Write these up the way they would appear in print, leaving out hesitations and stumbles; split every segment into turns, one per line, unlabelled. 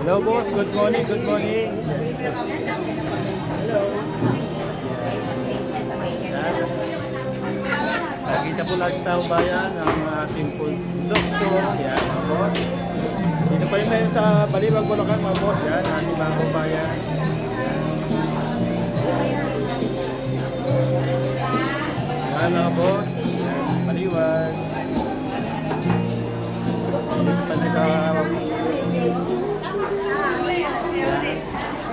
Hello boss, good morning, good morning. Hello. Nakita po lahat ng taong bayan ang ating doktor. Yan mga boss. Dito pa rin tayo sa Baliwag, Bulacan mga boss. Yan, ating mga bayan. Yan mga boss. Yan, Baliwag.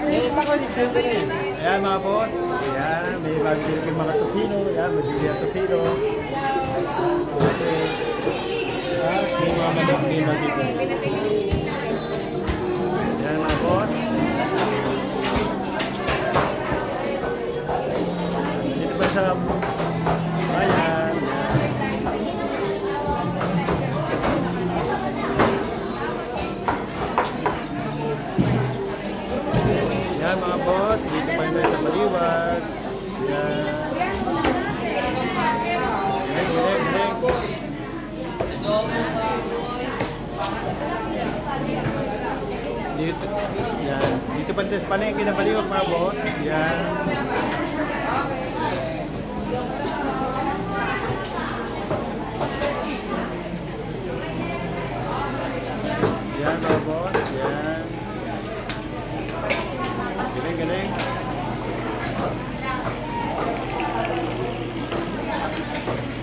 Dito pa rin sa ayan mga boss, ayan, may bagay mga tocino, ayan, may Julia tocino. At may mga manok dito. Ayan mga boss. Dito pa sa bayan. Yan mga boss, dito pa rin sa Baliwag. Yan. Dito, yan. Dito pa rin sa palengke ng Baliwag mga boss. Yan. Yan mga boss, yan. Galing.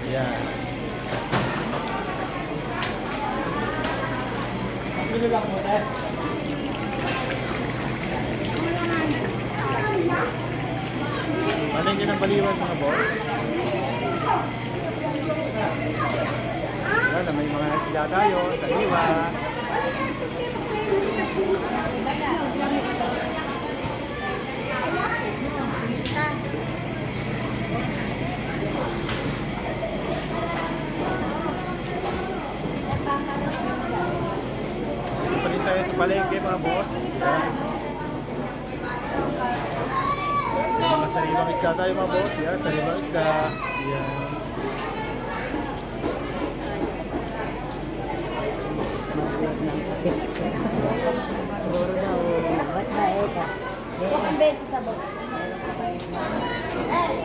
Yan. Pili lang mo tayo. Palengke ng Baliwag mga boss. Yan, may mga sila tayo sa iwa. Palit tayo sa palengke mga boss. Yan. Mga sariwang isda tayo mga boss. Yan, sariwang isda. Yan.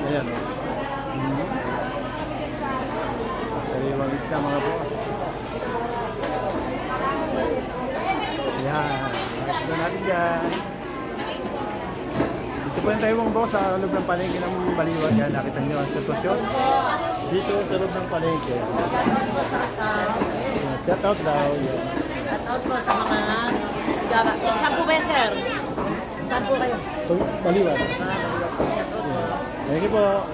Ayan. Sariwang isda mga boss. Yan. Ito natin dyan. Dito po yung tayo mga boss sa loob ng palengke ng Baliwag. Yan, nakita nyo ang sitwasyon. Dito sa loob ng palengke. Shout out daw.
Shout out po sa mga gaba. Saan po kayo, sir? Saan po kayo?
Baliwag. Thank you po.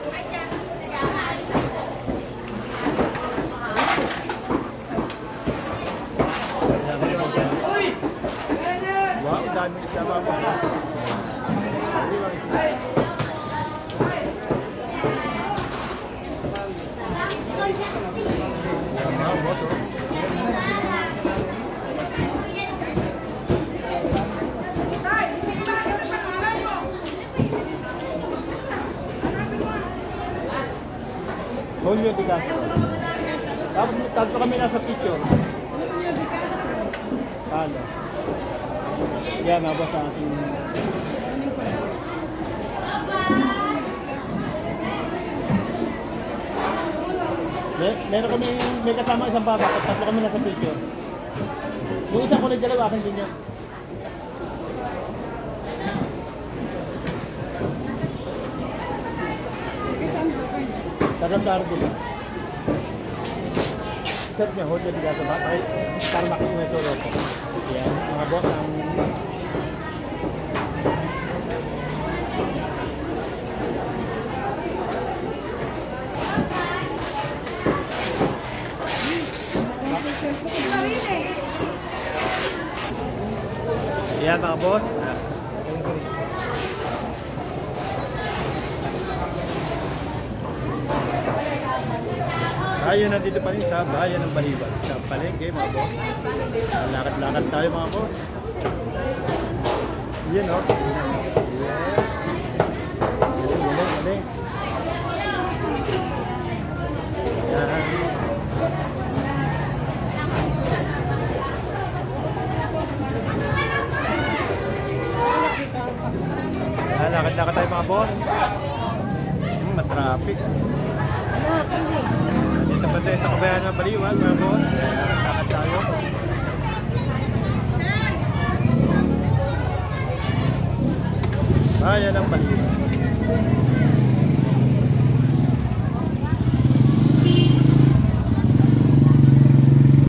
Wow, dami isda mga boss. Julio de Castro. Tanto kami nasa picture. Julio de Castro. Ano? Yan, mabos ang ating... Meron kami, may kasama isang baba at tatlo kami nasa picture. Yung isang kulay dalawa, akin din yan. Tarang-tarang din. Sir niya, hold yung bigato ba? Ay, para makikita ito rin. Yan, mga boss ang... Yan mga boss. Ayun, nandito pa rin sa bayan ng Baliwag. Sa palengke mga boss. Lakad-lakad tayo mga boss. Yan o. Galing. Yan. lakad-lakad tayo mga boss. Matraffic. Dito pa tayo sa kabayan ng Baliwan mga boss. Lakad tayo. Bayan ng Baliwan.